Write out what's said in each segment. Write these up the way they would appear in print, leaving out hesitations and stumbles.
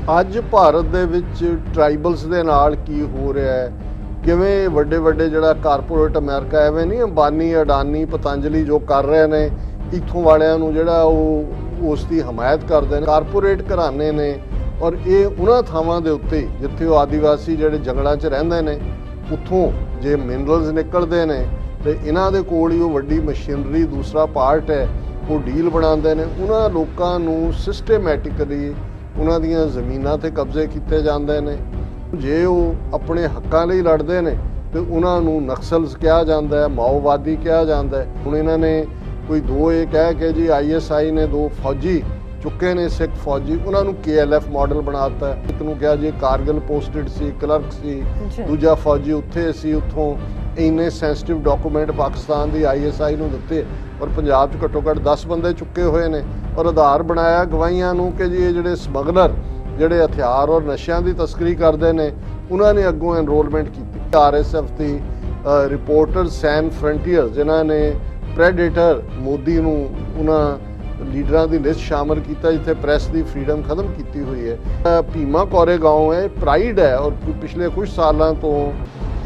ਅੱਜ ਭਾਰਤ ਦੇ ਵਿੱਚ ਟ੍ਰਾਈਬਲਸ ਦੇ ਨਾਲ ਕੀ ਹੋ ਰਿਹਾ ਹੈ, ਕਿਵੇਂ ਵੱਡੇ ਵੱਡੇ ਜਿਹੜਾ ਕਾਰਪੋਰੇਟ ਅਮਰੀਕਾ ਐਵੇਂ ਨਹੀਂ ਅੰਬਾਨੀ ਅਡਾਨੀ ਪਤੰਜਲੀ ਜੋ ਕਰ ਰਹੇ ਨੇ, ਇੱਥੋਂ ਵਾਲਿਆਂ ਨੂੰ ਜਿਹੜਾ ਉਹ ਉਸ ਦੀ ਹਮਾਇਤ ਕਰਦੇ ਨੇ। ਕਾਰਪੋਰੇਟ ਘਰਾਣੇ ਨੇ ਔਰ ਇਹ ਉਹਨਾਂ ਥਾਵਾਂ ਦੇ ਉੱਤੇ ਜਿੱਥੇ ਉਹ ਆਦੀਵਾਸੀ ਜਿਹੜੇ ਜੰਗਲਾਂ 'ਚ ਰਹਿੰਦੇ ਨੇ, ਉੱਥੋਂ ਜੇ ਮਿਨਰਲਸ ਨਿਕਲਦੇ ਨੇ ਤੇ ਇਹਨਾਂ ਦੇ ਕੋਲ ਹੀ ਉਹ ਵੱਡੀ ਮਸ਼ੀਨਰੀ ਦੂਸਰਾ ਪਾਰਟ ਹੈ ਉਹ ਡੀਲ ਬਣਾਉਂਦੇ ਨੇ। ਉਹਨਾਂ ਲੋਕਾਂ ਨੂੰ ਸਿਸਟੇਮੈਟਿਕਲੀ ਉਹਨਾਂ ਦੀਆਂ ਜ਼ਮੀਨਾਂ ਤੇ ਕਬਜ਼ੇ ਕੀਤੇ ਜਾਂਦੇ ਨੇ। ਜੇ ਉਹ ਆਪਣੇ ਹੱਕਾਂ ਲਈ ਲੜਦੇ ਨੇ ਤੇ ਉਹਨਾਂ ਨੂੰ ਨਕਸਲਸ ਕਿਹਾ ਜਾਂਦਾ ਹੈ, ਮਾਓਵਾਦੀ ਕਿਹਾ ਜਾਂਦਾ ਹੈ। ਹੁਣ ਇਹਨਾਂ ਨੇ ਕੋਈ ਦੋ ਇਹ ਕਹਿ ਕੇ ਜੀ ISI ਨੇ ਦੋ ਫੌਜੀ ਚੁੱਕੇ ਨੇ, ਸਿੱਖ ਫੌਜੀ, ਉਹਨਾਂ ਨੂੰ KLF ਮਾਡਲ ਬਣਾ ਦਿੱਤਾ। ਇੱਕ ਨੂੰ ਕਿਹਾ ਜੀ ਕਾਰਗਿਲ ਪੋਸਟਡ ਸੀ, ਕਲਰਕ ਸੀ, ਦੂਜਾ ਫੌਜੀ ਉੱਥੇ ਸੀ, ਉੱਥੋਂ ਇੰਨੇ ਸੈਂਸਿਟਿਵ ਡਾਕੂਮੈਂਟ ਪਾਕਿਸਤਾਨ ਦੀ ISI ਨੂੰ ਦਿੱਤੇ ਔਰ ਪੰਜਾਬ 'ਚ ਘੱਟੋ ਘੱਟ 10 ਬੰਦੇ ਚੁੱਕੇ ਹੋਏ ਨੇ ਔਰ ਆਧਾਰ ਬਣਾਇਆ ਗਵਾਹੀਆਂ ਨੂੰ ਕਿ ਜੀ ਇਹ ਜਿਹੜੇ ਸਮਗਲਰ ਜਿਹੜੇ ਹਥਿਆਰ ਔਰ ਨਸ਼ਿਆਂ ਦੀ ਤਸਕਰੀ ਕਰਦੇ ਨੇ ਉਹਨਾਂ ਨੇ ਅੱਗੋਂ ਐਨਰੋਲਮੈਂਟ ਕੀਤੀ। RSF ਦੀ ਰਿਪੋਰਟਰ ਸੈਨ ਫਰੰਟੀਅਰ ਜਿਨ੍ਹਾਂ ਨੇ ਪ੍ਰੈਡੇਟਰ ਮੋਦੀ ਨੂੰ ਉਹਨਾਂ ਲੀਡਰਾਂ ਦੀ ਲਿਸਟ ਸ਼ਾਮਲ ਕੀਤਾ ਜਿੱਥੇ ਪ੍ਰੈਸ ਦੀ ਫਰੀडम ਖਤਮ ਕੀਤੀ ਹੋਈ ਹੈ। ਭੀਮਾ ਕੋਰੇਗਾਂव ਹੈ, ਪ੍ਰਾਈਡ ਹੈ ਔਰ ਪਿਛਲੇ ਕੁਝ ਸਾਲਾਂ ਤੋਂ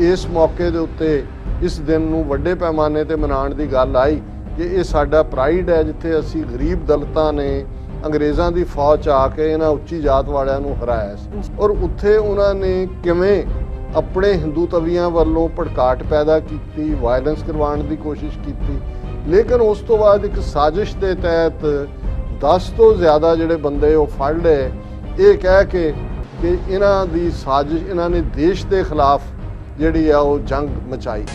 ਇਸ ਮੌਕੇ ਦੇ ਉੱਤੇ ਇਸ ਦਿਨ ਨੂੰ ਵੱਡੇ ਪੈਮਾਨੇ ਤੇ ਮਨਾਉਣ ਦੀ ਗੱਲ ਆਈ ਕਿ ਇਹ ਸਾਡਾ ਪ੍ਰਾਈਡ ਹੈ ਜਿੱਥੇ ਅਸੀਂ ਗਰੀਬ ਦਲਿਤਾਂ ਨੇ ਅੰਗਰੇਜ਼ਾਂ ਦੀ ਫੌਜ 'ਚ ਆ ਕੇ ਇਹਨਾਂ ਉੱਚੀ ਜਾਤ ਵਾਲਿਆਂ ਨੂੰ ਹਰਾਇਆ ਸੀ ਔਰ ਉੱਥੇ ਉਹਨਾਂ ਨੇ ਕਿਵੇਂ ਆਪਣੇ ਹਿੰਦੂ ਤਵੀਆਂ ਵੱਲੋਂ ਭੜਕਾਟ ਪੈਦਾ ਕੀਤੀ, ਵਾਇਲੈਂਸ ਕਰਵਾਉਣ ਦੀ ਕੋਸ਼ਿਸ਼ ਕੀਤੀ। ਲੇਕਿਨ ਉਸ ਤੋਂ ਬਾਅਦ ਇੱਕ ਸਾਜ਼ਿਸ਼ ਦੇ ਤਹਿਤ 10 ਤੋਂ ਜ਼ਿਆਦਾ ਜਿਹੜੇ ਬੰਦੇ ਉਹ ਫੜ ਲਏ, ਇਹ ਕਹਿ ਕੇ ਕਿ ਇਹਨਾਂ ਦੀ ਸਾਜ਼ਿਸ਼, ਇਹਨਾਂ ਨੇ ਦੇਸ਼ ਦੇ ਖਿਲਾਫ ਜਿਹੜੀ ਆ ਉਹ ਜੰਗ ਮਚਾਈ।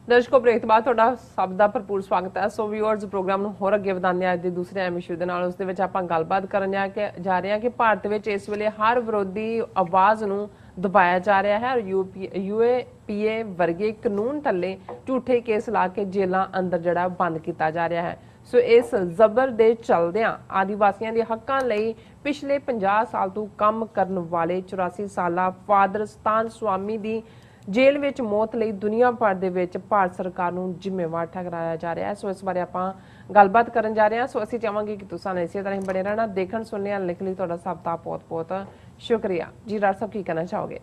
ਦਰਸ਼ਕੋ, ਬ੍ਰੇਕ ਤੋਂ ਬਾਅਦ ਤੁਹਾਡਾ ਸਭ ਦਾ ਭਰਪੂਰ ਸਵਾਗਤ ਹੈ। ਸੋ ਵਿਊਅਰਸ, ਪ੍ਰੋਗਰਾਮ ਨੂੰ ਹੋਰ ਅੱਗੇ ਵਧਾਉਂਦੇ ਹਾਂ ਅੱਜ ਦੇ ਦੂਸਰੇ ਅਹਿਮ ਇਸ਼ੂ ਦੇ ਨਾਲ। ਉਸ ਦੇ ਵਿੱਚ ਆਪਾਂ ਗੱਲਬਾਤ ਕਰਨ ਜਾ ਰਹੇ ਹਾਂ ਕਿ ਭਾਰਤ ਵਿੱਚ ਇਸ ਵੇਲੇ ਹਰ ਵਿਰੋਧੀ ਆਵਾਜ਼ ਨੂੰ ਦਬਾਇਆ ਜਾ ਰਿਹਾ ਹੈ ਔਰ UAPA ਵਰਗੇ ਕਾਨੂੰਨ ਥੱਲੇ ਝੂਠੇ ਕੇਸ ਲਾ ਕੇ ਜੇਲ੍ਹਾਂ ਅੰਦਰ ਜਿਹੜਾ ਬੰਦ ਕੀਤਾ ਜਾ ਰਿਹਾ ਹੈ। ਸੋ ਇਸ ਜ਼ਬਰ ਦੇ ਚਲਦਿਆਂ ਆਦੀਵਾਸੀਆਂ ਦੇ ਹੱਕਾਂ ਲਈ ਪਿਛਲੇ 50 ਸਾਲ ਤੋਂ ਕੰਮ ਕਰਨ ਵਾਲੇ 84 ਸਾਲਾ ਫਾਦਰ ਸਵਾਮੀ ਦੀ ਜੇਲ੍ਹ ਵਿੱਚ ਮੌਤ ਲਈ ਦੁਨੀਆ ਭਰ ਦੇ ਵਿੱਚ ਭਾਰਤ ਸਰਕਾਰ ਨੂੰ ਜ਼ਿੰਮੇਵਾਰ ਠਹਿਰਾਇਆ ਜਾ ਰਿਹਾ ਹੈ। ਸੋ ਇਸ ਬਾਰੇ ਆਪਾਂ ਗੱਲਬਾਤ ਕਰਨ ਜਾ ਰਹੇ ਹਾਂ। ਸੋ ਅਸੀਂ ਚਾਹਾਂਗੇ ਕਿ ਤੁਸੀਂ ਇਸੇ ਤਰ੍ਹਾਂ ਹੀ ਬਣੇ ਰਹਿਣਾ। ਦੇਖਣ ਸੁਣਨੇ ਲਿਖ ਲਈ ਤੁਹਾਡਾ ਸਭ ਦਾ ਬਹੁਤ ਬਹੁਤ ਸ਼ੁਕਰੀਆ ਜੀ। ਡਾਕਟਰ ਸਾਹਿਬ ਕੀ ਕਹਿਣਾ ਚਾਹੋਗੇ?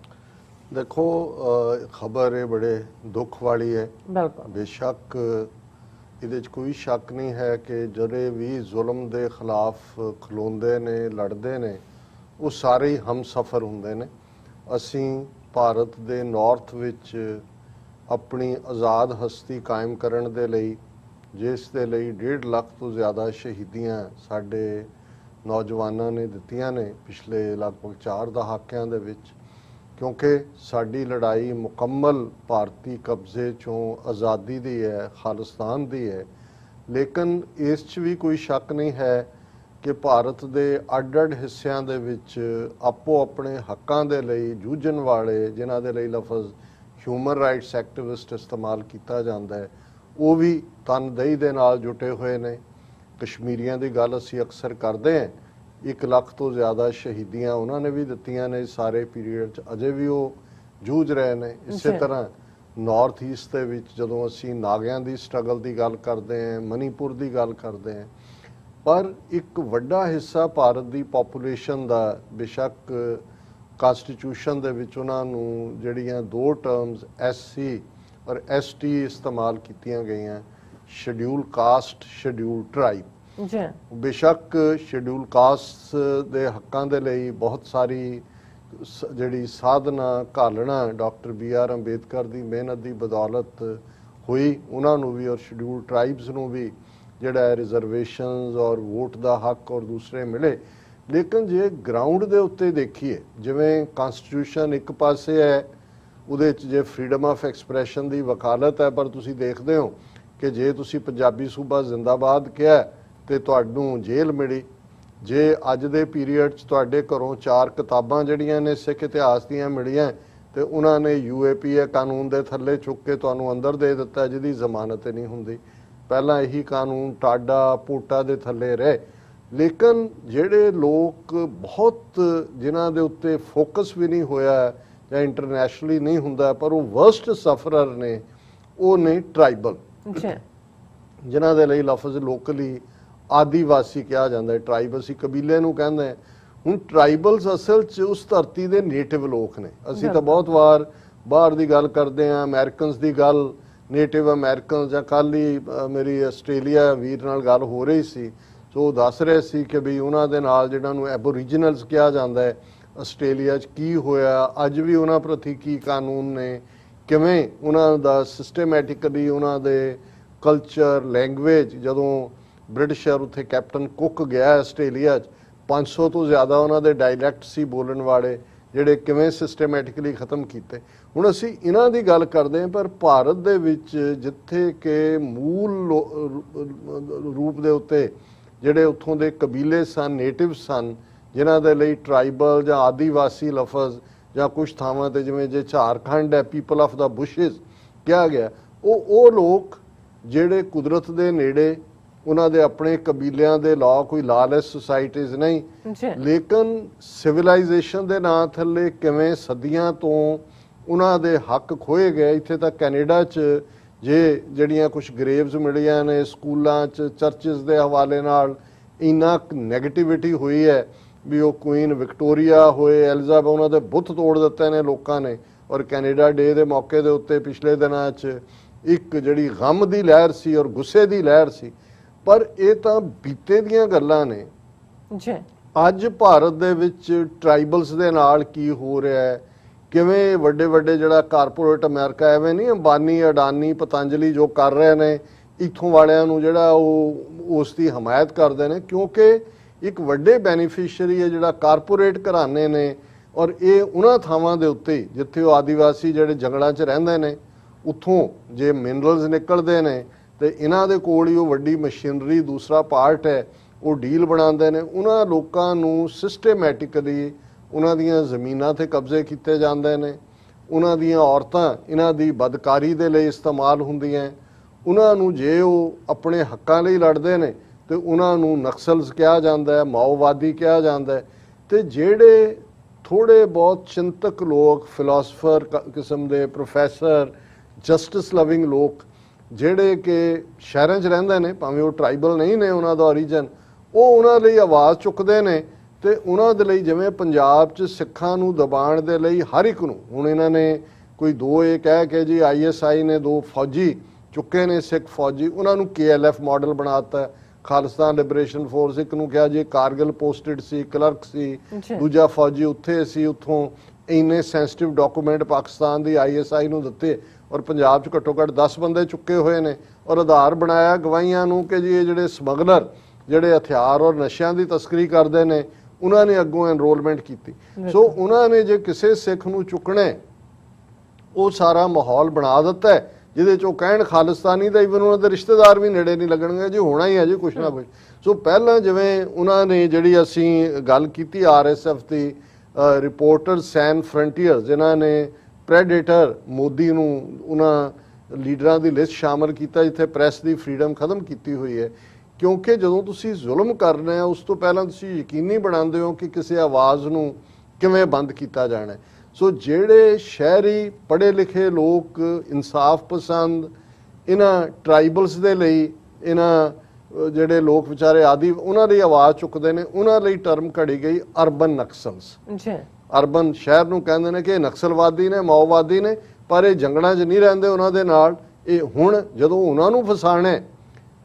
ਦੇਖੋ, ਖਬਰ ਇਹ ਬੜੇ ਦੁੱਖ ਵਾਲੀ ਹੈ। ਬਿਲਕੁਲ, ਬੇਸ਼ੱਕ ਇਹਦੇ 'ਚ ਕੋਈ ਸ਼ੱਕ ਨਹੀਂ ਹੈ ਕਿ ਜਿਹੜੇ ਵੀ ਜ਼ੁਲਮ ਦੇ ਖਿਲਾਫ ਖਲੋਂਦੇ ਨੇ, ਲੜਦੇ ਨੇ, ਉਹ ਸਾਰੇ ਹੀ ਹਮਸਫਰ ਹੁੰਦੇ ਨੇ। ਅਸੀਂ ਭਾਰਤ ਦੇ ਨਾਰਥ ਵਿੱਚ ਆਪਣੀ ਆਜ਼ਾਦ ਹਸਤੀ ਕਾਇਮ ਕਰਨ ਦੇ ਲਈ, ਜਿਸ ਦੇ ਲਈ 1.5 ਲੱਖ ਤੋਂ ਜ਼ਿਆਦਾ ਸ਼ਹੀਦੀਆਂ ਸਾਡੇ ਨੌਜਵਾਨਾਂ ਨੇ ਦਿੱਤੀਆਂ ਨੇ ਪਿਛਲੇ ਲਗਭਗ 4 ਦਹਾਕਿਆਂ ਦੇ ਵਿੱਚ, ਕਿਉਂਕਿ ਸਾਡੀ ਲੜਾਈ ਮੁਕੰਮਲ ਭਾਰਤੀ ਕਬਜ਼ੇ 'ਚੋਂ ਆਜ਼ਾਦੀ ਦੀ ਹੈ, ਖਾਲਿਸਤਾਨ ਦੀ ਹੈ। ਲੇਕਿਨ ਇਸ 'ਚ ਵੀ ਕੋਈ ਸ਼ੱਕ ਨਹੀਂ ਹੈ ਕਿ ਭਾਰਤ ਦੇ ਅੱਡ-ਅੱਡ ਹਿੱਸਿਆਂ ਦੇ ਵਿੱਚ ਆਪੋ ਆਪਣੇ ਹੱਕਾਂ ਦੇ ਲਈ ਜੂਝਣ ਵਾਲੇ, ਜਿਨ੍ਹਾਂ ਦੇ ਲਈ ਲਫ਼ਜ਼ ਹਿਊਮਨ ਰਾਈਟਸ ਐਕਟਿਵਿਸਟ ਇਸਤੇਮਾਲ ਕੀਤਾ ਜਾਂਦਾ ਹੈ, ਉਹ ਵੀ ਤਨਦੇਹੀ ਦੇ ਨਾਲ ਜੁਟੇ ਹੋਏ ਨੇ। ਕਸ਼ਮੀਰੀਆਂ ਦੀ ਗੱਲ ਅਸੀਂ ਅਕਸਰ ਕਰਦੇ ਹਾਂ, 1 ਲੱਖ ਤੋਂ ਜ਼ਿਆਦਾ ਸ਼ਹੀਦੀਆਂ ਉਹਨਾਂ ਨੇ ਵੀ ਦਿੱਤੀਆਂ ਨੇ ਸਾਰੇ ਪੀਰੀਅਡ 'ਚ, ਅਜੇ ਵੀ ਉਹ ਜੂਝ ਰਹੇ ਨੇ। ਇਸੇ ਤਰ੍ਹਾਂ ਨਾਰਥ ਈਸਟ ਦੇ ਵਿੱਚ ਜਦੋਂ ਅਸੀਂ ਨਾਗਿਆਂ ਦੀ ਸਟਰਗਲ ਦੀ ਗੱਲ ਕਰਦੇ ਹਾਂ, ਮਨੀਪੁਰ ਦੀ ਗੱਲ ਕਰਦੇ ਹਾਂ, ਪਰ ਇੱਕ ਵੱਡਾ ਹਿੱਸਾ ਭਾਰਤ ਦੀ ਪੋਪੂਲੇਸ਼ਨ ਦਾ, ਬੇਸ਼ੱਕ ਕਾਨਸਟੀਟਿਊਸ਼ਨ ਦੇ ਵਿੱਚ ਉਹਨਾਂ ਨੂੰ ਜਿਹੜੀਆਂ 2 ਟਰਮਸ SC ਔਰ ST ਇਸਤੇਮਾਲ ਕੀਤੀਆਂ ਗਈਆਂ, ਸ਼ਡਿਊਲ ਕਾਸਟ, ਸ਼ਡਿਊਲ ਟਰਾਈਬ। ਬੇਸ਼ੱਕ ਸ਼ਡਿਊਲ ਕਾਸਟ ਦੇ ਹੱਕਾਂ ਦੇ ਲਈ ਬਹੁਤ ਸਾਰੀ ਜਿਹੜੀ ਸਾਧਨਾ ਘਾਲਣਾ ਡਾਕਟਰ BR ਅੰਬੇਦਕਰ ਦੀ ਮਿਹਨਤ ਦੀ ਬਦੌਲਤ ਹੋਈ, ਉਹਨਾਂ ਨੂੰ ਵੀ ਔਰ ਸ਼ਡਿਊਲ ਟਰਾਈਬਸ ਨੂੰ ਵੀ ਜਿਹੜਾ ਰਿਜ਼ਰਵੇਸ਼ਨਸ ਔਰ ਵੋਟ ਦਾ ਹੱਕ ਔਰ ਦੂਸਰੇ ਮਿਲੇ। ਲੇਕਿਨ ਜੇ ਗਰਾਊਂਡ ਦੇ ਉੱਤੇ ਦੇਖੀਏ, ਜਿਵੇਂ ਕਾਨਸਟੀਟਿਊਸ਼ਨ ਇੱਕ ਪਾਸੇ ਹੈ, ਉਹਦੇ 'ਚ ਜੇ ਫਰੀडम ਆਫ ਐਕਸਪ੍ਰੈਸ਼ਨ ਦੀ ਵਕਾਲਤ ਹੈ, ਪਰ ਤੁਸੀਂ ਦੇਖਦੇ ਹੋ ਕਿ ਜੇ ਤੁਸੀਂ ਪੰਜਾਬੀ ਸੂਬਾ ਜ਼ਿੰਦਾਬਾਦ ਕਿਹਾ ਤੇ ਤੁਹਾਨੂੰ ਜੇਲ੍ਹ ਮਿਲੀ। ਜੇ ਅੱਜ ਦੇ ਪੀਰੀਅਡ 'ਚ ਤੁਹਾਡੇ ਘਰੋਂ 4 ਕਿਤਾਬਾਂ ਜਿਹੜੀਆਂ ਨੇ ਸਿੱਖ ਇਤਿਹਾਸ ਦੀਆਂ ਮਿਲੀਆਂ ਤੇ ਉਹਨਾਂ ਨੇ UAPA ਕਾਨੂੰਨ ਦੇ ਥੱਲੇ ਚੁੱਕ ਕੇ ਤੁਹਾਨੂੰ ਅੰਦਰ ਦੇ ਦਿੱਤਾ, ਜਿਹਦੀ ਜ਼ਮਾਨਤ ਨਹੀਂ ਹੁੰਦੀ। ਪਹਿਲਾਂ ਇਹੀ ਕਾਨੂੰਨ ਟਾਡਾ ਪੋਟਾ ਦੇ ਥੱਲੇ ਰਹੇ। ਲੇਕਿਨ ਜਿਹੜੇ ਲੋਕ ਬਹੁਤ ਜਿਨ੍ਹਾਂ ਦੇ ਉੱਤੇ ਫੋਕਸ ਵੀ ਨਹੀਂ ਹੋਇਆ ਜਾਂ ਇੰਟਰਨੈਸ਼ਨਲੀ ਨਹੀਂ ਹੁੰਦਾ, ਪਰ ਉਹ ਵਰਸਟ ਸਫਰਰ ਨੇ, ਉਹ ਨੇ ਟਰਾਈਬਲ, ਜਿਨ੍ਹਾਂ ਦੇ ਲਈ ਲਫ਼ਜ਼ ਲੋਕਲੀ ਆਦੀਵਾਸੀ ਕਿਹਾ ਜਾਂਦਾ ਹੈ, ਟਰਾਈਬ ਅਸੀਂ ਕਬੀਲੇ ਨੂੰ ਕਹਿੰਦੇ ਹਾਂ। ਹੁਣ ਟਰਾਈਬਲਸ ਅਸਲ 'ਚ ਉਸ ਧਰਤੀ ਦੇ ਨੇਟਿਵ ਲੋਕ ਨੇ। ਅਸੀਂ ਤਾਂ ਬਹੁਤ ਵਾਰ ਬਾਹਰ ਦੀ ਗੱਲ ਕਰਦੇ ਹਾਂ, ਅਮਰੀਕਨਸ ਦੀ ਗੱਲ, ਨੇਟਿਵ ਅਮਰੀਕਨ, ਜਾਂ ਕੱਲ੍ਹ ਹੀ ਮੇਰੀ ਆਸਟ੍ਰੇਲੀਆ ਵੀਰ ਨਾਲ ਗੱਲ ਹੋ ਰਹੀ ਸੀ, ਸੋ ਉਹ ਦੱਸ ਰਹੇ ਸੀ ਕਿ ਵੀ ਉਹਨਾਂ ਦੇ ਨਾਲ ਜਿਹਨਾਂ ਨੂੰ ਐਬੋਰੀਜਨਲਸ ਕਿਹਾ ਜਾਂਦਾ ਹੈ ਆਸਟ੍ਰੇਲੀਆ 'ਚ ਕੀ ਹੋਇਆ, ਅੱਜ ਵੀ ਉਹਨਾਂ ਪ੍ਰਤੀ ਕੀ ਕਾਨੂੰਨ ਨੇ, ਕਿਵੇਂ ਉਹਨਾਂ ਦਾ ਸਿਸਟੇਮੈਟਿਕਲੀ ਉਹਨਾਂ ਦੇ ਕਲਚਰ, ਲੈਂਗੁਏਜ। ਜਦੋਂ ਬ੍ਰਿਟਿਸ਼ਰ ਉੱਥੇ ਕੈਪਟਨ ਕੁੱਕ ਗਿਆ ਆਸਟ੍ਰੇਲੀਆ 'ਚ, 500 ਤੋਂ ਜ਼ਿਆਦਾ ਉਹਨਾਂ ਦੇ ਡਾਇਲੈਕਟ ਸੀ ਬੋਲਣ ਵਾਲੇ, ਜਿਹੜੇ ਕਿਵੇਂ ਸਿਸਟੇਮੈਟਿਕਲੀ ਖਤਮ ਕੀਤੇ। ਹੁਣ ਅਸੀਂ ਇਹਨਾਂ ਦੀ ਗੱਲ ਕਰਦੇ ਹਾਂ, ਪਰ ਭਾਰਤ ਦੇ ਵਿੱਚ ਜਿੱਥੇ ਕਿ ਮੂਲ ਰੂਪ ਦੇ ਉੱਤੇ ਜਿਹੜੇ ਉੱਥੋਂ ਦੇ ਕਬੀਲੇ ਸਨ, ਨੇਟਿਵ ਸਨ, ਜਿਨ੍ਹਾਂ ਦੇ ਲਈ ਟਰਾਈਬਲ ਜਾਂ ਆਦੀਵਾਸੀ ਲਫ਼ਜ਼, ਜਾਂ ਕੁਛ ਥਾਵਾਂ ਤੇ ਜਿਵੇਂ ਜੇ ਝਾਰਖੰਡ ਹੈ ਪੀਪਲ ਆਫ ਦਾ ਬੁਸ਼ਿਸ ਕਿਹਾ ਗਿਆ, ਉਹ ਲੋਕ ਜਿਹੜੇ ਕੁਦਰਤ ਦੇ ਨੇੜੇ, ਉਹਨਾਂ ਦੇ ਆਪਣੇ ਕਬੀਲਿਆਂ ਦੇ ਲਾਅ, ਕੋਈ ਲਾਲੈਸ ਸੁਸਾਇਟੀਜ਼ ਨਹੀਂ, ਲੇਕਿਨ ਸਿਵਲਾਈਜੇਸ਼ਨ ਦੇ ਨਾਂ ਥੱਲੇ ਕਿਵੇਂ ਸਦੀਆਂ ਤੋਂ ਉਹਨਾਂ ਦੇ ਹੱਕ ਖੋਏ ਗਏ। ਇੱਥੇ ਤਾਂ ਕੈਨੇਡਾ 'ਚ ਜਿਹੜੀਆਂ ਕੁਝ ਗਰੇਵਸ ਮਿਲੀਆਂ ਨੇ ਸਕੂਲਾਂ 'ਚ, ਚਰਚਿਸ ਦੇ ਹਵਾਲੇ ਨਾਲ ਇੰਨਾ ਨੈਗੇਟਿਵਿਟੀ ਹੋਈ ਹੈ ਵੀ ਉਹ ਕੁਈਨ ਵਿਕਟੋਰੀਆ ਹੋਏ, ਐਲਿਜ਼ਾਬੈਥ, ਉਹਨਾਂ ਦੇ ਬੁੱਤ ਤੋੜ ਦਿੱਤੇ ਨੇ ਲੋਕਾਂ ਨੇ। ਔਰ ਕੈਨੇਡਾ ਡੇ ਦੇ ਮੌਕੇ ਦੇ ਉੱਤੇ ਪਿਛਲੇ ਦਿਨਾਂ 'ਚ ਇੱਕ ਜਿਹੜੀ ਗਮ ਦੀ ਲਹਿਰ ਸੀ ਔਰ ਗੁੱਸੇ ਦੀ ਲਹਿਰ ਸੀ। ਪਰ ਇਹ ਤਾਂ ਬੀਤੇ ਦੀਆਂ ਗੱਲਾਂ ਨੇ। ਅੱਜ ਭਾਰਤ ਦੇ ਵਿੱਚ ਟਰਾਈਬਲਸ ਦੇ ਨਾਲ ਕੀ ਹੋ ਰਿਹਾ ਹੈ, ਕਿਵੇਂ ਵੱਡੇ ਵੱਡੇ ਜਿਹੜਾ ਕਾਰਪੋਰੇਟ ਅਮਰੀਕਾ, ਐਵੇਂ ਨਹੀਂ ਅੰਬਾਨੀ, ਅਡਾਨੀ, ਪਤੰਜਲੀ ਜੋ ਕਰ ਰਹੇ ਨੇ, ਇੱਥੋਂ ਵਾਲਿਆਂ ਨੂੰ ਜਿਹੜਾ ਉਹ ਉਸ ਦੀ ਹਮਾਇਤ ਕਰਦੇ ਨੇ, ਕਿਉਂਕਿ ਇੱਕ ਵੱਡੇ ਬੈਨੀਫੀਸ਼ੀਅਰੀ ਹੈ ਜਿਹੜਾ ਕਾਰਪੋਰੇਟ ਘਰਾਣੇ ਨੇ। ਔਰ ਇਹ ਉਹਨਾਂ ਥਾਵਾਂ ਦੇ ਉੱਤੇ ਜਿੱਥੇ ਉਹ ਆਦੀਵਾਸੀ ਜਿਹੜੇ ਜੰਗਲਾਂ 'ਚ ਰਹਿੰਦੇ ਨੇ, ਉੱਥੋਂ ਜੇ ਮਿਨਰਲਸ ਨਿਕਲਦੇ ਨੇ ਤੇ ਇਹਨਾਂ ਦੇ ਕੋਲ ਹੀ ਉਹ ਵੱਡੀ ਮਸ਼ੀਨਰੀ ਦੂਸਰਾ ਪਾਰਟ ਹੈ, ਉਹ ਡੀਲ ਬਣਾਉਂਦੇ ਨੇ। ਉਹਨਾਂ ਲੋਕਾਂ ਨੂੰ ਸਿਸਟੇਮੈਟਿਕਲੀ ਉਹਨਾਂ ਦੀਆਂ ਜ਼ਮੀਨਾਂ ਤੇ ਕਬਜ਼ੇ ਕੀਤੇ ਜਾਂਦੇ ਨੇ। ਉਹਨਾਂ ਦੀਆਂ ਔਰਤਾਂ ਇਹਨਾਂ ਦੀ ਬਦਕਾਰੀ ਦੇ ਲਈ ਇਸਤੇਮਾਲ ਹੁੰਦੀਆਂ। ਉਹਨਾਂ ਨੂੰ ਜੇ ਉਹ ਆਪਣੇ ਹੱਕਾਂ ਲਈ ਲੜਦੇ ਨੇ ਤੇ ਉਹਨਾਂ ਨੂੰ ਨਕਸਲਸ ਕਿਹਾ ਜਾਂਦਾ ਹੈ, ਮਾਓਵਾਦੀ ਕਿਹਾ ਜਾਂਦਾ ਹੈ। ਤੇ ਜਿਹੜੇ ਥੋੜੇ ਬਹੁਤ ਚਿੰਤਕ ਲੋਕ, ਫਿਲਾਸਫਰ ਕਿਸਮ ਦੇ, ਪ੍ਰੋਫੈਸਰ, ਜਸਟਿਸ ਲਵਿੰਗ ਲੋਕ, ਜਿਹੜੇ ਕਿ ਸ਼ਹਿਰਾਂ 'ਚ ਰਹਿੰਦੇ ਨੇ, ਭਾਵੇਂ ਉਹ ਟਰਾਈਬਲ ਨਹੀਂ ਨੇ ਉਹਨਾਂ ਦਾ ਓਰੀਜਨ, ਉਹ ਉਹਨਾਂ ਲਈ ਆਵਾਜ਼ ਚੁੱਕਦੇ ਨੇ। ਤੇ ਉਹਨਾਂ ਦੇ ਲਈ ਜਿਵੇਂ ਪੰਜਾਬ 'ਚ ਸਿੱਖਾਂ ਨੂੰ ਦਬਾਉਣ ਦੇ ਲਈ ਹਰ ਇੱਕ ਨੂੰ, ਹੁਣ ਇਹਨਾਂ ਨੇ ਕੋਈ ਦੋ ਇਹ ਕਹਿ ਕੇ ਜੀ ISI ਨੇ 2 ਫੌਜੀ ਚੁੱਕੇ ਨੇ, ਸਿੱਖ ਫੌਜੀ, ਉਹਨਾਂ ਨੂੰ KLF ਮਾਡਲ ਬਣਾਤਾ, ਖਾਲਿਸਤਾਨ ਲਿਬਰੇਸ਼ਨ ਫੋਰਸ। ਇੱਕ ਨੂੰ ਕਿਹਾ ਜੀ ਕਾਰਗਿਲ ਪੋਸਟਡ ਸੀ, ਕਲਰਕ ਸੀ, ਦੂਜਾ ਫੌਜੀ ਉੱਥੇ ਸੀ, ਉੱਥੋਂ ਇੰਨੇ ਸੈਂਸਿਟਿਵ ਡਾਕੂਮੈਂਟ ਪਾਕਿਸਤਾਨ ਦੀ ISI ਨੂੰ ਦਿੱਤੇ। ਔਰ ਪੰਜਾਬ 'ਚ ਘੱਟੋ ਘੱਟ 10 ਬੰਦੇ ਚੁੱਕੇ ਹੋਏ ਨੇ। ਔਰ ਆਧਾਰ ਬਣਾਇਆ ਗਵਾਹੀਆਂ ਨੂੰ ਕਿ ਜੀ ਇਹ ਜਿਹੜੇ ਸਮਗਲਰ, ਜਿਹੜੇ ਹਥਿਆਰ ਔਰ ਨਸ਼ਿਆਂ ਦੀ ਤਸਕਰੀ ਕਰਦੇ ਨੇ, ਉਹਨਾਂ ਨੇ ਅੱਗੋਂ ਐਨਰੋਲਮੈਂਟ ਕੀਤੀ। ਸੋ ਉਹਨਾਂ ਨੇ ਜੇ ਕਿਸੇ ਸਿੱਖ ਨੂੰ ਚੁੱਕਣਾ, ਉਹ ਸਾਰਾ ਮਾਹੌਲ ਬਣਾ ਦਿੱਤਾ ਹੈ ਜਿਹਦੇ 'ਚ ਉਹ ਕਹਿਣ ਖਾਲਿਸਤਾਨੀ ਦਾ, ਈਵਨ ਉਹਨਾਂ ਦੇ ਰਿਸ਼ਤੇਦਾਰ ਵੀ ਨੇੜੇ ਨਹੀਂ ਲੱਗਣਗੇ ਜੀ, ਹੋਣਾ ਹੀ ਹੈ ਜੀ ਕੁਛ ਨਾ ਕੁਛ। ਸੋ ਪਹਿਲਾਂ ਜਿਵੇਂ ਉਹਨਾਂ ਨੇ ਜਿਹੜੀ ਅਸੀਂ ਗੱਲ ਕੀਤੀ RSF ਦੀ ਰਿਪੋਰਟਰ ਸੈਨ ਫਰੰਟੀਅਰ, ਜਿਨ੍ਹਾਂ ਨੇ ਪ੍ਰੈਡੇਟਰ ਮੋਦੀ ਨੂੰ ਉਹਨਾਂ ਲੀਡਰਾਂ ਦੀ ਲਿਸਟ ਸ਼ਾਮਲ ਕੀਤਾ ਜਿੱਥੇ ਪ੍ਰੈਸ ਦੀ ਫਰੀडम ਖਤਮ ਕੀਤੀ ਹੋਈ ਹੈ। ਕਿਉਂਕਿ ਜਦੋਂ ਤੁਸੀਂ ਜ਼ੁਲਮ ਕਰਨਾ ਹੈ, ਉਸ ਤੋਂ ਪਹਿਲਾਂ ਤੁਸੀਂ ਯਕੀਨੀ ਬਣਾਉਂਦੇ ਹੋ ਕਿ ਕਿਸੇ ਆਵਾਜ਼ ਨੂੰ ਕਿਵੇਂ ਬੰਦ ਕੀਤਾ ਜਾਣਾ ਹੈ। ਸੋ ਜਿਹੜੇ ਸ਼ਹਿਰੀ ਪੜ੍ਹੇ ਲਿਖੇ ਲੋਕ, ਇਨਸਾਫ ਪਸੰਦ, ਇਹਨਾਂ ਟਰਾਈਬਲਸ ਦੇ ਲਈ, ਇਹਨਾਂ ਜਿਹੜੇ ਲੋਕ ਵਿਚਾਰੇ ਆਦੀ, ਉਹਨਾਂ ਲਈ ਆਵਾਜ਼ ਚੁੱਕਦੇ ਨੇ, ਉਹਨਾਂ ਲਈ ਟਰਮ ਘੜੀ ਗਈ ਅਰਬਨ ਨਕਸਲਸ। ਅਰਬਨ ਸ਼ਹਿਰ ਨੂੰ ਕਹਿੰਦੇ ਨੇ ਕਿ ਇਹ ਨਕਸਲਵਾਦੀ ਨੇ, ਮਾਓਵਾਦੀ ਨੇ, ਪਰ ਇਹ ਜੰਗਲਾਂ 'ਚ ਨਹੀਂ ਰਹਿੰਦੇ ਉਹਨਾਂ ਦੇ ਨਾਲ। ਇਹ ਹੁਣ ਜਦੋਂ ਉਹਨਾਂ ਨੂੰ ਫਸਾਣਾ,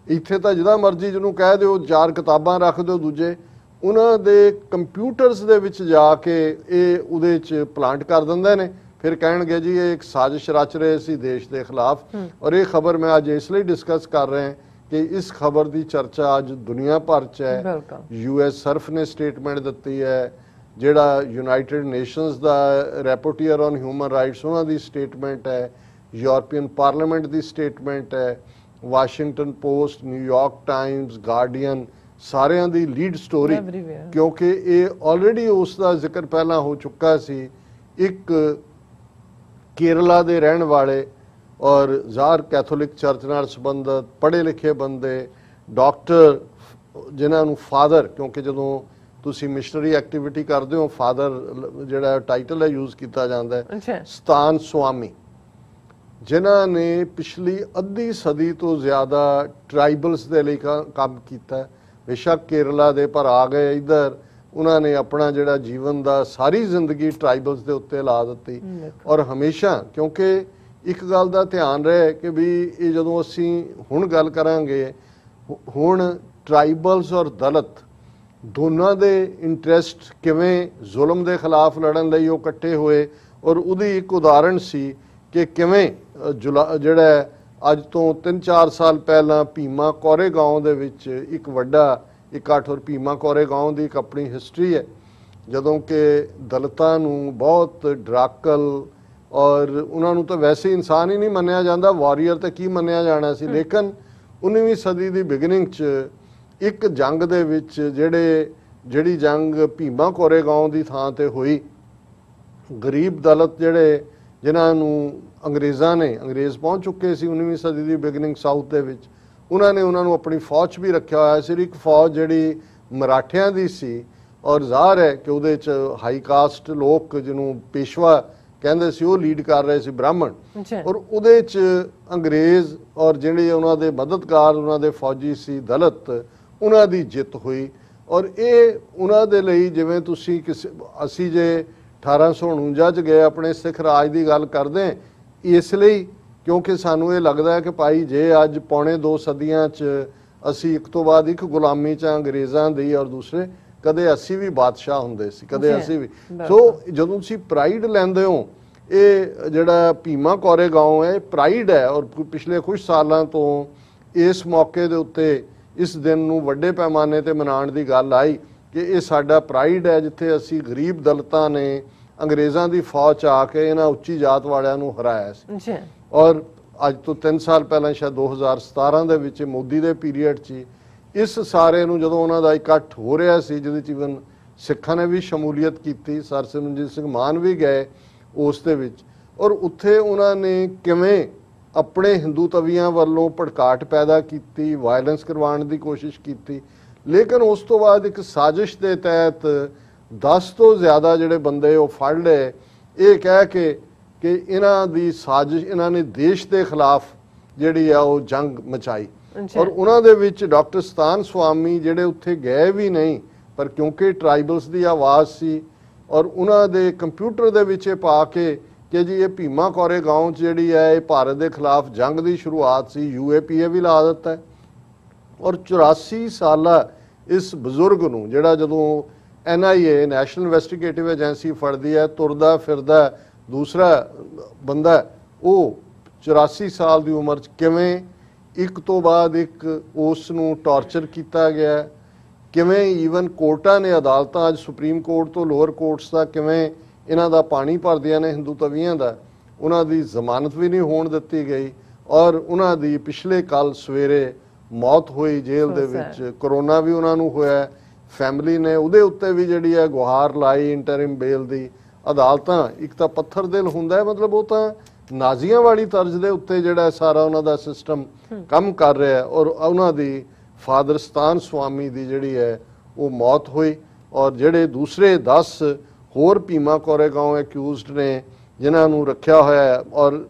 ਇੱਥੇ ਤਾਂ ਜਿਹਦਾ ਮਰਜ਼ੀ ਜਿਹਨੂੰ ਕਹਿ ਦਿਓ, 4 ਕਿਤਾਬਾਂ ਰੱਖ ਦਿਓ, ਦੂਜੇ ਉਹਨਾਂ ਦੇ ਕੰਪਿਊਟਰਸ ਦੇ ਵਿੱਚ ਜਾ ਕੇ ਇਹ ਉਹਦੇ 'ਚ ਪਲਾਂਟ ਕਰ ਦਿੰਦੇ ਨੇ। ਫਿਰ ਕਹਿਣਗੇ ਜੀ ਇਹ ਇੱਕ ਸਾਜ਼ਿਸ਼ ਰਚ ਰਹੇ ਸੀ ਦੇਸ਼ ਦੇ ਖਿਲਾਫ। ਔਰ ਇਹ ਖਬਰ ਮੈਂ ਅੱਜ ਇਸ ਲਈ ਡਿਸਕਸ ਕਰ ਰਿਹਾ ਕਿ ਇਸ ਖਬਰ ਦੀ ਚਰਚਾ ਅੱਜ ਦੁਨੀਆ ਭਰ 'ਚ ਹੈ। USCIRF ਨੇ ਸਟੇਟਮੈਂਟ ਦਿੱਤੀ ਹੈ, ਜਿਹੜਾ ਯੂਨਾਈਟਿਡ ਨੇਸ਼ਨਸ ਦਾ ਰੈਪੋਰਟੀਅਰ ਔਨ ਹਿਊਮਨ ਰਾਈਟਸ, ਉਹਨਾਂ ਦੀ ਸਟੇਟਮੈਂਟ ਹੈ, ਯੂਰਪੀਅਨ ਪਾਰਲੀਮੈਂਟ ਦੀ ਸਟੇਟਮੈਂਟ ਹੈ, Washington Post, New York Times, Guardian, ਸਾਰਿਆਂ ਦੀ ਲੀਡ ਸਟੋਰੀ। ਕਿਉਂਕਿ ਇਹ ਆਲਰੇਡੀ ਉਸ ਦਾ ਜ਼ਿਕਰ ਪਹਿਲਾਂ ਹੋ ਚੁੱਕਾ ਸੀ। ਇੱਕ ਕੇਰਲਾ ਦੇ ਰਹਿਣ ਵਾਲੇ ਔਰ ਜ਼ਾਰ ਕੈਥੋਲਿਕ ਚਰਚ ਨਾਲ ਸੰਬੰਧਿਤ ਪੜ੍ਹੇ ਲਿਖੇ ਬੰਦੇ, ਡਾਕਟਰ, ਜਿਨ੍ਹਾਂ ਨੂੰ ਫਾਦਰ, ਕਿਉਂਕਿ ਜਦੋਂ ਤੁਸੀਂ ਮਿਸ਼ਨਰੀ ਐਕਟੀਵਿਟੀ ਕਰਦੇ ਹੋ ਫਾਦਰ ਜਿਹੜਾ ਟਾਈਟਲ ਹੈ ਯੂਜ਼ ਕੀਤਾ ਜਾਂਦਾ ਹੈ, ਸਤਾਨ ਸਵਾਮੀ, ਜਿਨ੍ਹਾਂ ਨੇ ਪਿਛਲੀ ਅੱਧੀ ਸਦੀ ਤੋਂ ਜ਼ਿਆਦਾ ਟਰਾਈਬਲਸ ਦੇ ਲਈ ਕੰਮ ਕੀਤਾ। बेशक केरला दे पर आ गए इधर, उन्होंने अपना जिहड़ा जीवन दा सारी जिंदगी ट्राइबल्स दे उत्ते ला दित्ती। और हमेशा क्योंकि एक गल दा ध्यान रहे कि भी ये जदों असीं हुण गल करांगे, हुण ट्राइबल्स और दलित दोनों दे इंटरस्ट किवें जुल्म दे खिलाफ लड़न लई वो इकट्ठे होए। और उहदी एक उदाहरण सी कि किवें जिहड़ा अज तो 3-4 साल पहला भीमा कौरे गांव दे विच एक वड्डा इकट्ठ, और भीमा कौरे गांव की एक अपनी हिस्टरी है, जदों कि दलितां नूं बहुत डराकल और उन्होंने तो वैसे इंसान ही नहीं मन्निया जाता, वॉरीयर तो की मन्निया जाना सी। लेकिन 19वीं सदी की बिगनिंग च एक जंग दे विच जिहड़ी जंग भीमा कौरे गांव की थां ते होई, गरीब दलित जिहड़े जिन्हां नूं अंग्रेज़ पहुंच चुके सी 19वीं सदी की बिगनिंग साउथ दे विच, उन्होंने उन्होंने अपनी फौज भी रखा होया सी। एक फौज जिहड़ी मराठियां दी सी, और ज़ाहिर है कि उहदे च हाई कास्ट लोग जिन्हों पेशवा कहंदे सी वो लीड कर रहे सी, ब्राह्मण। और उहदे च अंग्रेज़ और जिहड़े उन्हां दे मददगार उन्हां दे फौजी सी दलित, उन्हां दी जित हुई। और ये उन्हां दे लई जिवें तुसीं असीं जे 1849 च गए अपने सिख राज की गल करदे, इसलिए क्योंकि सानू ये लगता है कि भाई जे अज पौने 2 सदियां च असी एक तो बाद एक गुलामी च अंग्रेज़ां दी, और दूसरे कदे असी भी बादशाह हुंदे सी, कदे असी भी। सो जदों तुसीं प्राइड लैंदे हो, ये जिहड़ा भीमा कौरे गांव है प्राइड है। और पिछले कुछ सालों तो इस मौके दे उत्ते इस दिन नूं वड्डे पैमाने ते मनाउण दी गल आई कि ये साडा प्राइड है, जिथे असी गरीब दलितां ने अंग्रेज़ां दी फौज च आके इन्हां उच्ची जात वालियां नूं हराया सी। और अज तो 3 साल पहला शायद 2017 दे विच मोदी दे पीरीयड च इस सारे नूं जदों उन्हां दा इकट्ठ हो रहा सी, जिहदे च इवन सिखां ने भी शमूलीयत की, सर सिमरनजीत सिंह मान भी गए उस दे विच। और उत्थे उन्हां ने किवें अपने हिंदू तवियां वालों भड़काहट पैदा की, वायलेंस करवाउण दी कोशिश की। लेकिन उस तो बाद एक साजिश के तहत 10 तो ज़्यादा जिहड़े बंदे वो फड़ लए, ये कह के कि इन्हां दी साजिश, इन्हां ने देश के खिलाफ जिहड़ी आ वो जंग मचाई। और उन्हां दे विच डॉक्टर सतान स्वामी जिहड़े उत्थे गए भी नहीं, पर क्योंकि ट्राइबल्स की आवाज़ सी, और उन्हां दे कंप्यूटर दे विच पा के कि जी ये भीमा कौरे गांव जिहड़ी है भारत के खिलाफ जंग की शुरुआत सी, UAPA भी ला दिता है। और 84 साला इस बजुर्ग नूं जिहड़ा जदों NIA नैशनल इन्वेस्टिगेटिव एजेंसी फड़दी है, तुरदा फिरदा दूसरा बंदा, वो 84 साल की उम्र च किवें एक तो बाद एक उस नूं टॉर्चर किया गया, किवें ईवन कोर्टां ने अदालतां अज सुप्रीम कोर्ट तो लोअर कोर्ट्स का किवें इन्हां दा पानी भरदियां ने हिंदू तवियां दा, उन्हां दी जमानत भी नहीं होण दित्ती गई। और उन्हां दी पिछले कल सवेरे मौत हुई जेल दे विच, कोरोना भी उन्हां नूं होया। फैमिली ने उहदे उत्ते भी जिहड़ी है गुहार लाई इंटरिम बेल दी। अदालतां एक तां पत्थर दिल हुंदा है, मतलब वो तां नाजियां वाली तर्ज दे उत्ते जिहड़ा सारा उन्हां दा सिस्टम काम कर रहा है। और उन्हां दी फादर सतान स्वामी दी जिहड़ी है वो मौत हुई। और जिहड़े दूसरे 10 होर भीमा कौरे गांव एक्यूज्ड ने जिन्हां नूं रखिया होया है, और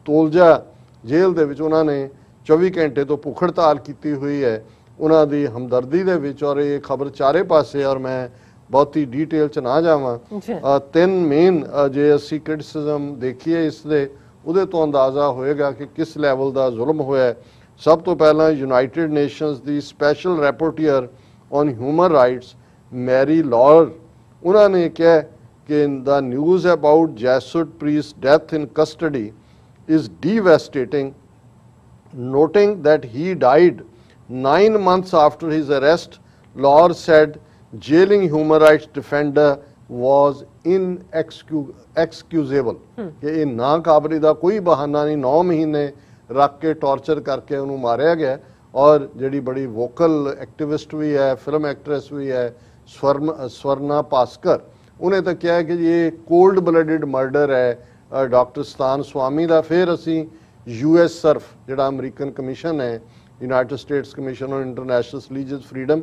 तोलजा जेल दे विच उन्हां ने 24 घंटे तो भुख हड़ताल की हुई है, उन्हां दी हमदर्दी दे विच। और ये खबर चारे पासे, और मैं बहुती डिटेल च ना जावां, 3 मेन जे असी क्रिटिसिज्म देखिए इसदे, उहदे तो अंदाज़ा होएगा कि किस लैवल दा जुल्म होया। सब तो पहला यूनाइटेड नेशनस दी special rapporteur on human rights Mary Lawlor, उन्होंने कहा कि the news about Jesuit priest death in custody is devastating, noting that he died 9 months after his arrest. Law said jailing human rights defender was inexcusable कि ये ना काबली का कोई बहाना नहीं, 9 महीने रख के टॉर्चर करके उन्होंने मारिया गया। और जिहड़ी बड़ी वोकल एक्टिविस्ट भी है, फिल्म एक्ट्रेस भी है, स्वर्णा भास्कर, उन्हें तो कहा कि ये कोल्ड ब्लडेड मर्डर है डॉक्टर सतान स्वामी का। फिर असी USCIRF जिहड़ा अमरीकन कमीशन है, United States commission on international religious freedom,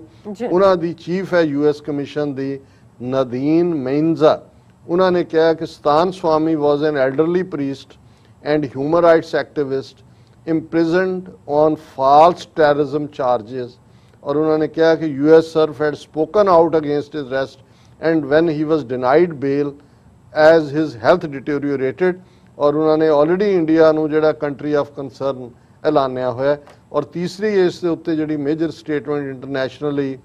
उन्हां दी चीफ है US कमीशन दी नदीन मेंजा, उन्होंने कहा कि Stan Swamy was an elderly priest and human rights activist imprisoned on false terrorism charges ਔਰ ਉਹਨਾਂ ਨੇ ਕਿਹਾ ਕਿ USCIRF had spoken out against his arrest and when he was denied bail as his health deteriorated, ਔਰ ਉਹਨਾਂ ਨੇ already India ਨੂੰ ਜਿਹੜਾ ਕੰਟਰੀ ਆਫ ਕੰਸਰਨ ਐਲਾਨਿਆ ਹੋਇਆ। ਔਰ ਤੀਸਰੀ ਇਸ ਦੇ ਉੱਤੇ ਜਿਹੜੀ major statement internationally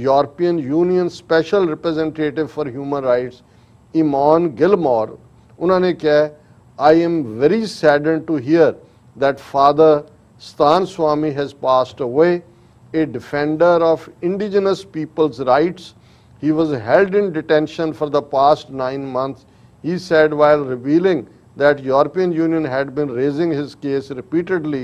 European Union special representative for human rights Eamon Gilmore, ਉਹਨਾਂ ਨੇ ਕਿਹਾ I am very saddened to hear that Father Stan Swami has passed away, a defender of indigenous people's rights. He was held in detention for the past 9 months, he said, while revealing that European Union had been raising his case repeatedly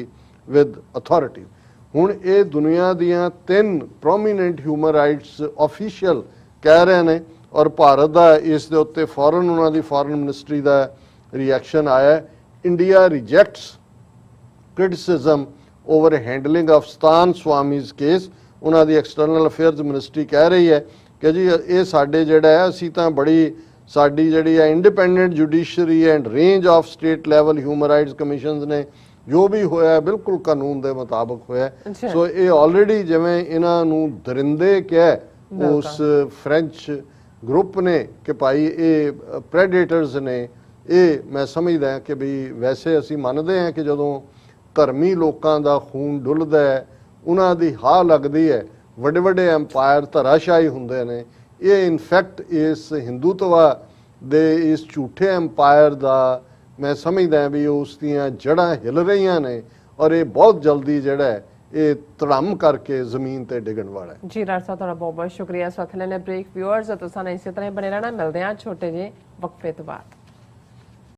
with authorities. ਹੁਣ ਇਹ ਦੁਨੀਆ ਦੀਆਂ 3 prominent human rights official ਕਹਿ ਰਹੇ ਨੇ ਔਰ ਭਾਰਤ ਦਾ ਇਸ ਦੇ ਉੱਤੇ ਫੌਰਨ ਉਹਨਾਂ ਦੀ ਫੌਰਨ ਮਿਨਿਸਟਰੀ ਦਾ ਰਿਐਕਸ਼ਨ ਆਇਆ। India rejects criticism over handling of Stan Swami's case। ਉਹਨਾਂ ਦੀ ਐਕਸਟਰਨਲ ਅਫੇਅਰਸ ਮਿਨਿਸਟਰੀ ਕਹਿ ਰਹੀ ਹੈ ਕਿ ਜੀ ਇਹ ਸਾਡੇ ਜਿਹੜਾ ਹੈ ਅਸੀਂ ਤਾਂ ਬੜੀ ਸਾਡੀ ਜਿਹੜੀ ਹੈ independent judiciary and range of state level human rights commissions ਨੇ ਜੋ ਵੀ ਹੋਇਆ ਬਿਲਕੁਲ ਕਾਨੂੰਨ ਦੇ ਮੁਤਾਬਕ ਹੋਇਆ। ਸੋ ਇਹ ਆਲਰੇਡੀ ਜਿਵੇਂ ਇਹਨਾਂ ਨੂੰ ਦਰਿੰਦੇ ਕਿਹਾ ਉਸ ਫ੍ਰੈਂਚ ਗਰੁੱਪ ਨੇ ਕਿ ਭਾਈ ਇਹ ਪ੍ਰੈਡੇਟਰਸ ਨੇ, ਇਹ ਮੈਂ ਸਮਝਦਾ ਕਿ ਵੀ ਵੈਸੇ ਅਸੀਂ ਮੰਨਦੇ ਹਾਂ ਕਿ ਜਦੋਂ ਧਰਮੀ ਲੋਕਾਂ ਦਾ ਖੂਨ ਡੁੱਲਦਾ ਹੈ ਉਹਨਾਂ ਦੀ ਹਾਂ ਲੱਗਦੀ ਹੈ, ਵੱਡੇ ਵੱਡੇ ਐਮਪਾਇਰ ਧਰਾਸ਼ਾਹੀ ਹੁੰਦੇ ਨੇ। ਇਹ ਇਨਫੈਕਟ ਇਸ ਹਿੰਦੂਤਵਾ ਦੇ ਇਸ ਝੂਠੇ ਐਮਪਾਇਰ ਦਾ ਮੈਂ ਸਮਝਦਾ ਵੀ ਉਸ ਦੀਆਂ ਜੜ੍ਹਾਂ ਹਿੱਲ ਰਹੀਆਂ ਨੇ ਔਰ ਇਹ ਬਹੁਤ ਜਲਦੀ ਜਿਹੜਾ ਹੈ ਇਹ ਧੜਮ ਕਰਕੇ ਜ਼ਮੀਨ ਤੇ ਡਿੱਗਣ ਵਾਲਾ ਹੈ। ਜੀ ਡਾਕਟਰ ਸਾਹਿਬ ਤੁਹਾਡਾ ਬਹੁਤ ਬਹੁਤ ਸ਼ੁਕਰੀਆ। ਇਸ ਵਕਤ ਲੈਣੇ ਬ੍ਰੇਕ। ਵਿਊਅਰਸ ਤੁਸੀਂ ਇਸੇ ਤਰ੍ਹਾਂ ਬਣੇ ਰਹਿਣਾ, ਮਿਲਦੇ ਹਾਂ ਛੋਟੇ ਜਿਹੇ ਵਕਫੇ ਤੋਂ ਬਾਅਦ।